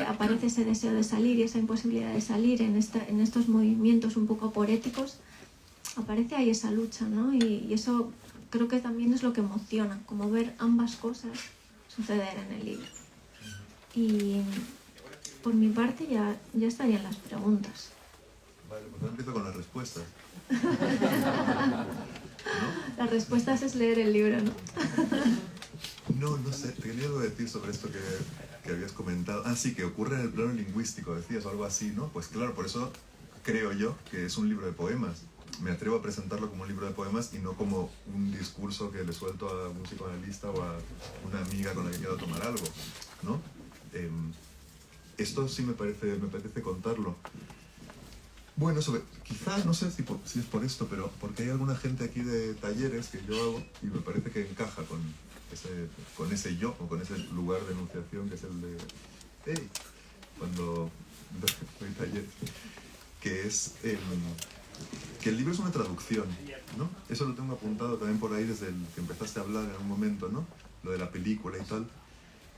[SPEAKER 1] aparece ese deseo de salir y esa imposibilidad de salir en estos movimientos un poco poéticos, aparece ahí esa lucha, ¿no? Y eso creo que también es lo que emociona, como ver ambas cosas suceder en el libro. Y por mi parte ya estarían las preguntas.
[SPEAKER 2] Vale, pues ahora empiezo con las respuestas. ¿No?
[SPEAKER 1] Las respuestas es leer el libro, ¿no?
[SPEAKER 2] No sé, tenía algo que decir sobre esto que habías comentado. Ah, sí, que ocurre en el plano lingüístico, decías, o algo así, ¿no? Pues claro, por eso creo yo que es un libro de poemas. Me atrevo a presentarlo como un libro de poemas y no como un discurso que le suelto a un psicoanalista o a una amiga con la que quiero tomar algo, ¿no? Esto sí me parece contarlo. Bueno, quizás, no sé si es por esto, pero porque hay alguna gente aquí de talleres que yo hago y me parece que encaja con ese yo, o con ese lugar de enunciación que es el de, hey, cuando doy talleres, que es que el libro es una traducción, ¿no? Eso lo tengo apuntado también por ahí desde el que empezaste a hablar en un momento, ¿no? Lo de la película y tal.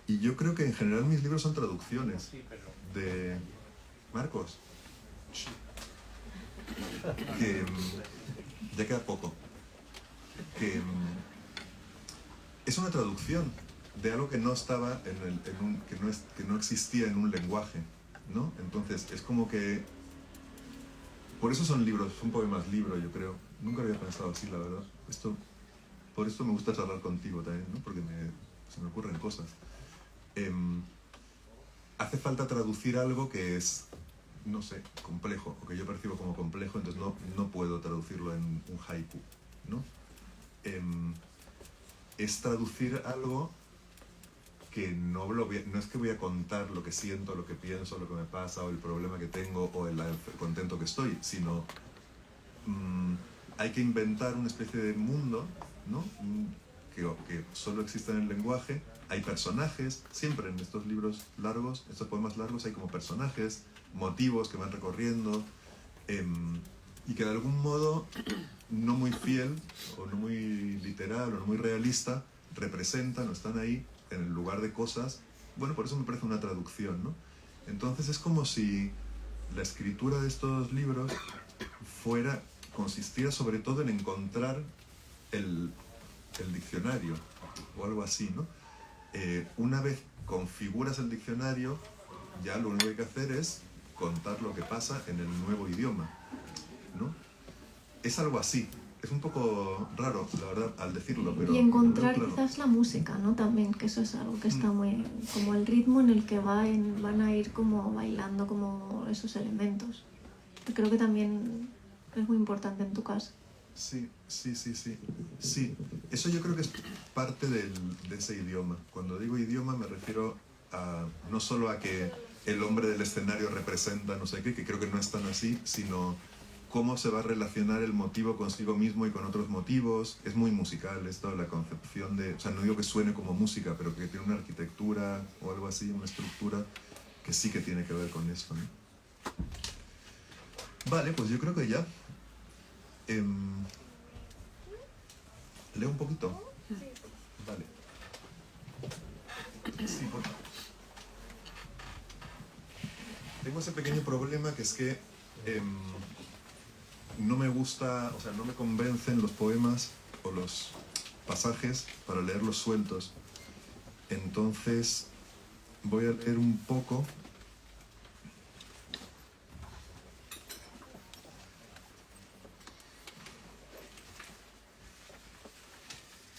[SPEAKER 2] Y yo creo que en general mis libros son traducciones de... Marcos, que ya queda poco, que es una traducción de algo que no estaba que no existía en un lenguaje, ¿no? Entonces es como que por eso son libros, son poemas libro, yo creo. Nunca había pensado así, la verdad. Por esto me gusta charlar contigo también, ¿no? Porque se me ocurren cosas. Hace falta traducir algo que es, no sé, complejo, o que yo percibo como complejo, entonces no puedo traducirlo en un haiku, ¿no? Es traducir algo que no es que voy a contar lo que siento, lo que pienso, lo que me pasa, o el problema que tengo, o el contento que estoy, sino hay que inventar una especie de mundo, ¿no? Que solo existe en el lenguaje. Hay personajes, siempre en estos libros largos, estos poemas largos, hay como personajes, motivos que van recorriendo, y que de algún modo, no muy fiel, o no muy literal, o no muy realista, representan o están ahí en el lugar de cosas. Bueno, por eso me parece una traducción, ¿no? Entonces es como si la escritura de estos libros consistiera sobre todo en encontrar el diccionario, o algo así, ¿no? Una vez configuras el diccionario, ya lo único que hay que hacer es contar lo que pasa en el nuevo idioma, ¿no? Es algo así. Es un poco raro, la verdad, al decirlo, pero...
[SPEAKER 1] Y encontrar
[SPEAKER 2] claro.
[SPEAKER 1] quizás la música, ¿no? También, que eso es algo que está muy... como el ritmo en el que van a ir como bailando como esos elementos. Que creo que también es muy importante en tu caso.
[SPEAKER 2] Sí. Sí, eso yo creo que es parte de ese idioma. Cuando digo idioma me refiero no solo a que el hombre del escenario representa no sé qué, que creo que no es tan así, sino cómo se va a relacionar el motivo consigo mismo y con otros motivos. Es muy musical esto, la concepción de... O sea, no digo que suene como música, pero que tiene una arquitectura o algo así, una estructura que sí que tiene que ver con esto, ¿no? Vale, pues yo creo que ya... ¿Leo un poquito? Sí. Vale. Sí, por favor. Tengo ese pequeño problema que es que no me gusta, o sea, no me convencen los poemas o los pasajes para leerlos sueltos. Entonces voy a leer un poco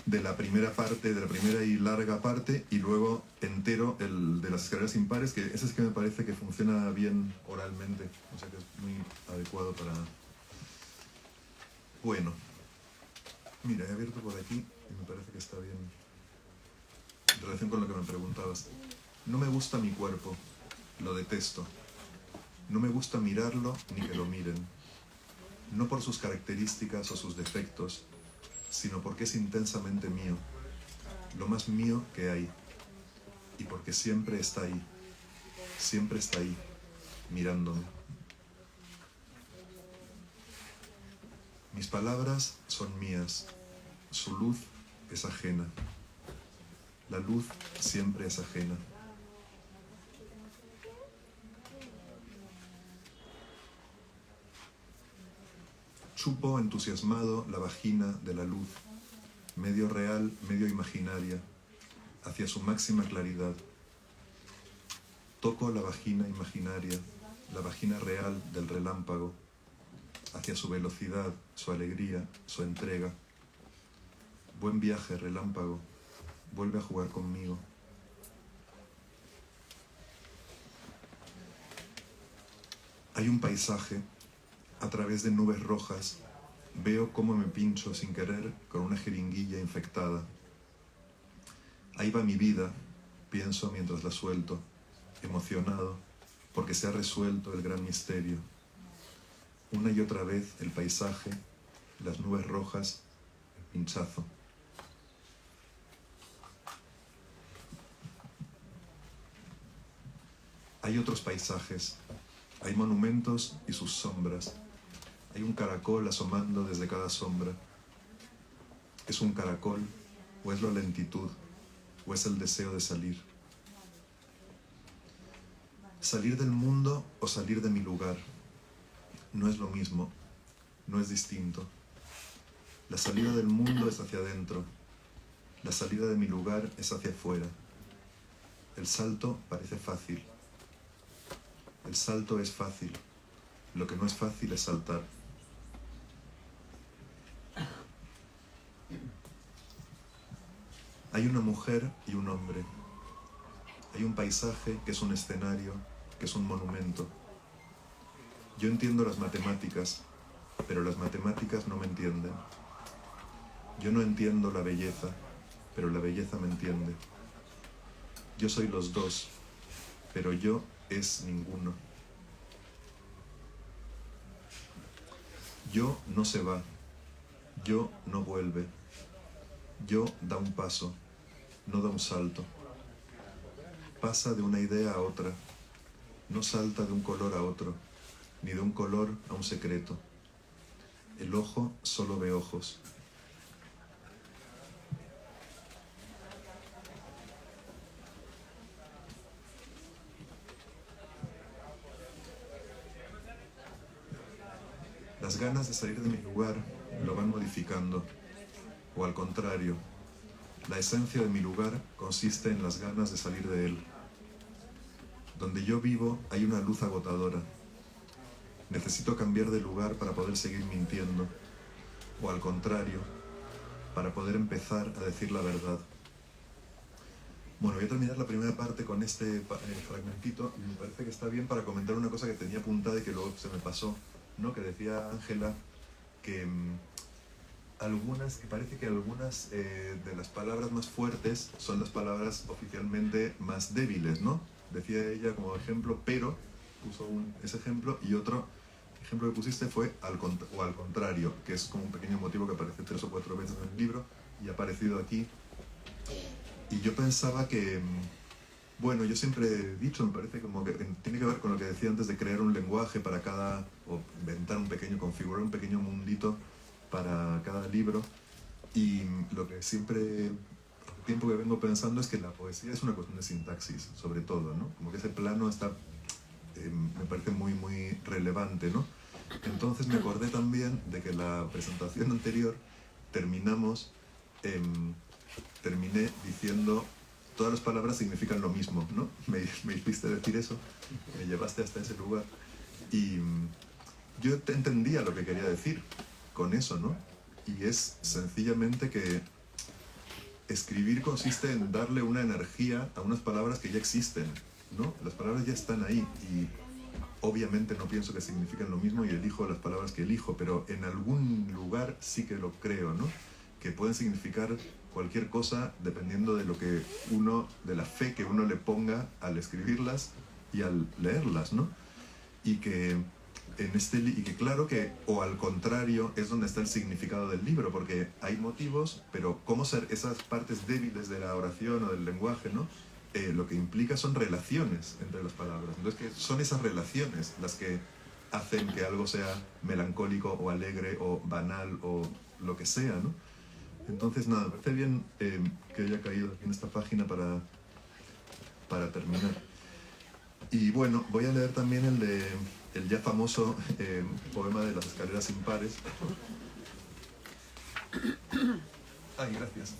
[SPEAKER 2] de la primera parte, de la primera y larga parte, y luego entero el de las escaleras impares, que ese es que me parece que funciona bien oralmente, o sea que es muy adecuado para... Bueno, mira, he abierto por aquí y me parece que está bien en relación con lo que me preguntabas. No me gusta mi cuerpo, lo detesto. No me gusta mirarlo ni que lo miren. No por sus características o sus defectos, sino porque es intensamente mío, lo más mío que hay, y porque siempre está ahí, mirándome. Mis palabras son mías, su luz es ajena, la luz siempre es ajena. Chupo entusiasmado la vagina de la luz, medio real, medio imaginaria, hacia su máxima claridad. Toco la vagina imaginaria, la vagina real del relámpago, hacia su velocidad, su alegría, su entrega. Buen viaje, relámpago, vuelve a jugar conmigo. Hay un paisaje, a través de nubes rojas, veo cómo me pincho sin querer con una jeringuilla infectada. Ahí va mi vida, pienso mientras la suelto, emocionado, porque se ha resuelto el gran misterio. Una y otra vez el paisaje, las nubes rojas, el pinchazo. Hay otros paisajes, hay monumentos y sus sombras. Hay un caracol asomando desde cada sombra. ¿Es un caracol o es la lentitud o es el deseo de salir? Salir del mundo o salir de mi lugar no es lo mismo, no es distinto. La salida del mundo es hacia adentro, la salida de mi lugar es hacia afuera. El salto parece fácil. El salto es fácil, lo que no es fácil es saltar. Hay una mujer y un hombre. Hay un paisaje que es un escenario, que es un monumento. Yo entiendo las matemáticas, pero las matemáticas no me entienden. Yo no entiendo la belleza, pero la belleza me entiende. Yo soy los dos, pero yo es ninguno. Yo no se va, yo no vuelve, yo da un paso, no da un salto. Pasa de una idea a otra, no salta de un color a otro, ni de un color a un secreto. El ojo solo ve ojos. Las ganas de salir de mi lugar lo van modificando, o al contrario, la esencia de mi lugar consiste en las ganas de salir de él. Donde yo vivo hay una luz agotadora. Necesito cambiar de lugar para poder seguir mintiendo, o al contrario, para poder empezar a decir la verdad. Bueno, voy a terminar la primera parte con este fragmentito, y me parece que está bien para comentar una cosa que tenía apuntada y que luego se me pasó, ¿no? Que decía Ángela que parece que algunas de las palabras más fuertes son las palabras oficialmente más débiles, ¿no? Decía ella como ejemplo, pero, puso ese ejemplo, y otro ejemplo que pusiste fue al contrario, que es como un pequeño motivo que aparece 3 o 4 veces en el libro y ha aparecido aquí. Y yo pensaba que, bueno, yo siempre he dicho, me parece como que tiene que ver con lo que decía antes de crear un lenguaje para cada, o inventar configurar un pequeño mundito para cada libro. Y lo que siempre, el tiempo que vengo pensando es que la poesía es una cuestión de sintaxis, sobre todo, ¿no? Como que ese plano está, me parece muy, muy relevante, ¿no? Entonces me acordé también de que la presentación anterior terminé diciendo todas las palabras significan lo mismo, ¿no? Me hiciste decir eso, me llevaste hasta ese lugar y yo entendía lo que quería decir con eso, ¿no? Y es sencillamente que escribir consiste en darle una energía a unas palabras que ya existen, ¿no? Las palabras ya están ahí y obviamente no pienso que signifiquen lo mismo y elijo las palabras que elijo, pero en algún lugar sí que lo creo, ¿no? Que pueden significar cualquier cosa dependiendo de de la fe que uno le ponga al escribirlas y al leerlas, ¿no? Y que claro que, o al contrario, es donde está el significado del libro, porque hay motivos, pero cómo ser esas partes débiles de la oración o del lenguaje, ¿no? Lo que implica son relaciones entre las palabras. Entonces, que son esas relaciones las que hacen que algo sea melancólico o alegre o banal o lo que sea, ¿no? Entonces, nada, me parece bien que haya caído aquí en esta página para terminar. Y bueno, voy a leer también el ya famoso poema de las escaleras impares. Ay, gracias.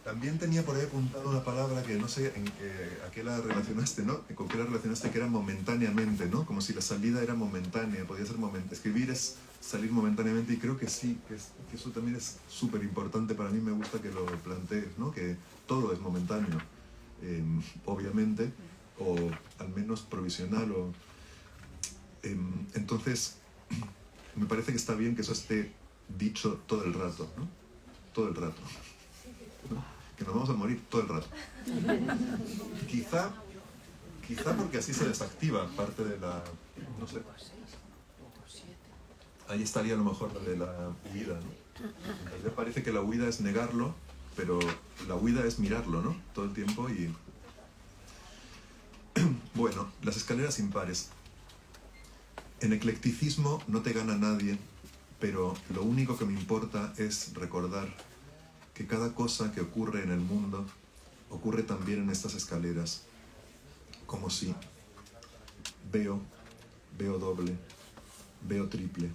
[SPEAKER 2] También tenía por ahí apuntado una palabra que no sé a qué la relacionaste, ¿no? Con qué la relacionaste, que era momentáneamente, ¿no? Como si la salida era momentánea, podía ser momentánea. Escribir es salir momentáneamente y creo que sí, que eso también es súper importante para mí, me gusta que lo plantees, ¿no? Que todo es momentáneo, obviamente, o al menos provisional. Entonces, me parece que está bien que eso esté dicho todo el rato, ¿no? Todo el rato. ¿No? Que nos vamos a morir todo el rato. Quizá porque así se desactiva parte de la, no sé. Ahí estaría a lo mejor de la huida, ¿no? En realidad parece que la huida es negarlo, pero la huida es mirarlo, ¿no? Todo el tiempo y... Bueno, las escaleras impares. En eclecticismo no te gana nadie, pero lo único que me importa es recordar que cada cosa que ocurre en el mundo ocurre también en estas escaleras, como si veo doble, veo triple.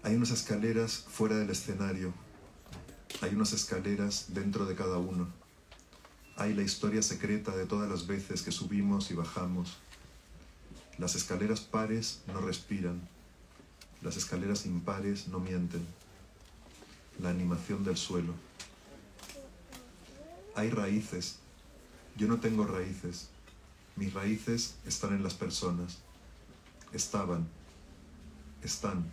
[SPEAKER 2] Hay unas escaleras fuera del escenario, hay unas escaleras dentro de cada uno. Hay la historia secreta de todas las veces que subimos y bajamos. Las escaleras pares no respiran, las escaleras impares no mienten. La animación del suelo. Hay raíces. Yo no tengo raíces. Mis raíces están en las personas. Estaban. Están.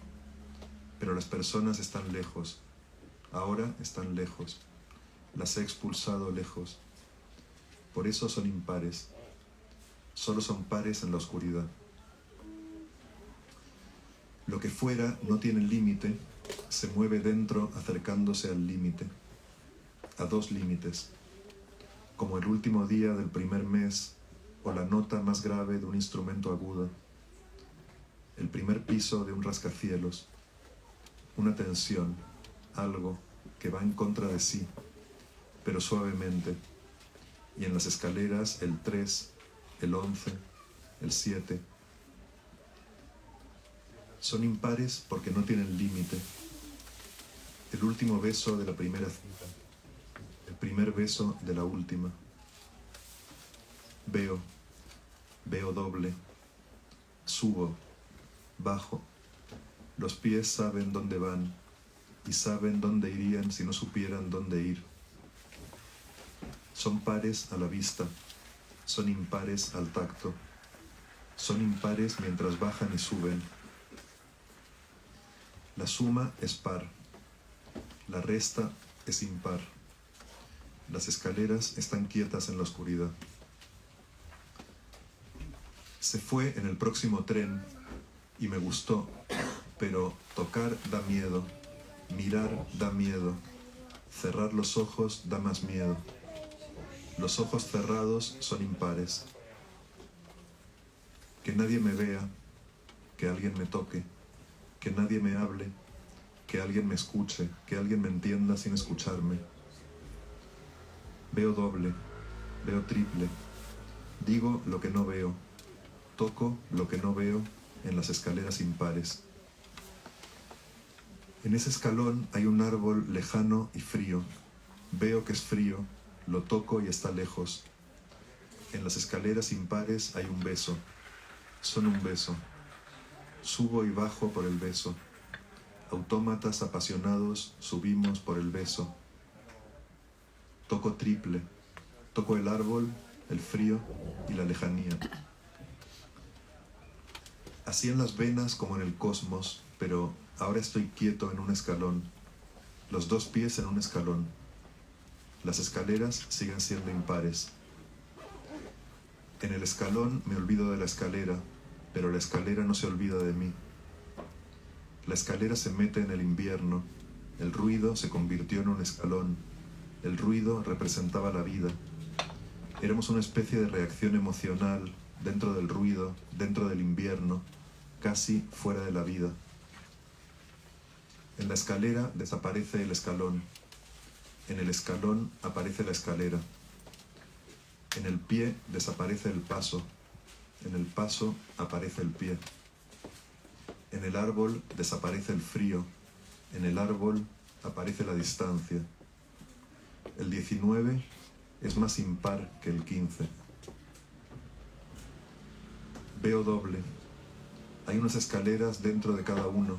[SPEAKER 2] Pero las personas están lejos. Ahora están lejos. las he expulsado lejos. Por eso son impares. Solo son pares en la oscuridad. Lo que fuera no tiene límite, se mueve dentro acercándose al límite, a dos límites, como el último día del primer mes o la nota más grave de un instrumento agudo, el primer piso de un rascacielos, una tensión, algo que va en contra de sí, pero suavemente, y en las escaleras el 3, el 11, el 7. Son impares porque no tienen límite. El último beso de la primera cita, el primer beso de la última. Veo doble, subo, bajo. Los pies saben dónde van y saben dónde irían si no supieran dónde ir. Son pares a la vista, son impares al tacto, son impares mientras bajan y suben. La suma es par, la resta es impar. Las escaleras están quietas en la oscuridad. Se fue en el próximo tren y me gustó, pero tocar da miedo, mirar da miedo, cerrar los ojos da más miedo. Los ojos cerrados son impares. Que nadie me vea, que alguien me toque, que nadie me hable, que alguien me escuche, que alguien me entienda sin escucharme. Veo doble, veo triple, digo lo que no veo, toco lo que no veo en las escaleras impares. En ese escalón hay un árbol lejano y frío. Veo que es frío, lo toco y está lejos. En las escaleras impares hay un beso. Son un beso. Subo y bajo por el beso. Autómatas apasionados subimos por el beso. Toco triple. Toco el árbol, el frío y la lejanía. Así en las venas como en el cosmos, pero ahora estoy quieto en un escalón. Los dos pies en un escalón. Las escaleras siguen siendo impares. En el escalón me olvido de la escalera, pero la escalera no se olvida de mí. La escalera se mete en el invierno, el ruido se convirtió en un escalón, el ruido representaba la vida. Éramos una especie de reacción emocional dentro del ruido, dentro del invierno, casi fuera de la vida. En la escalera desaparece el escalón, en el escalón aparece la escalera. En el pie desaparece el paso, en el paso aparece el pie. En el árbol desaparece el frío, en el árbol aparece la distancia. El 19 es más impar que el 15. Veo doble. Hay unas escaleras dentro de cada uno.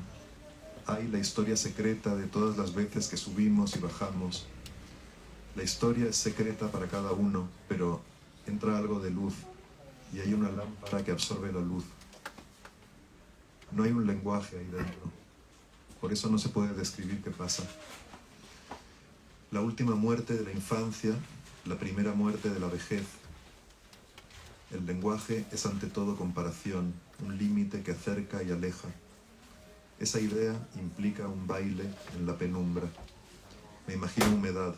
[SPEAKER 2] Hay la historia secreta de todas las veces que subimos y bajamos. La historia es secreta para cada uno, pero entra algo de luz y hay una lámpara que absorbe la luz. No hay un lenguaje ahí dentro. Por eso no se puede describir qué pasa. La última muerte de la infancia, la primera muerte de la vejez. El lenguaje es ante todo comparación, un límite que acerca y aleja. Esa idea implica un baile en la penumbra. Me imagino humedad.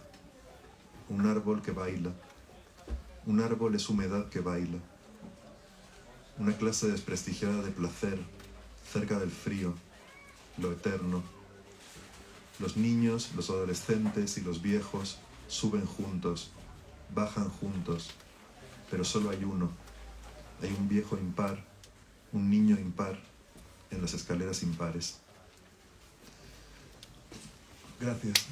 [SPEAKER 2] Un árbol que baila. Un árbol es humedad que baila. Una clase desprestigiada de placer, cerca del frío, lo eterno. Los niños, los adolescentes y los viejos suben juntos, bajan juntos, pero solo hay uno. Hay un viejo impar, un niño impar, en las escaleras impares. Gracias.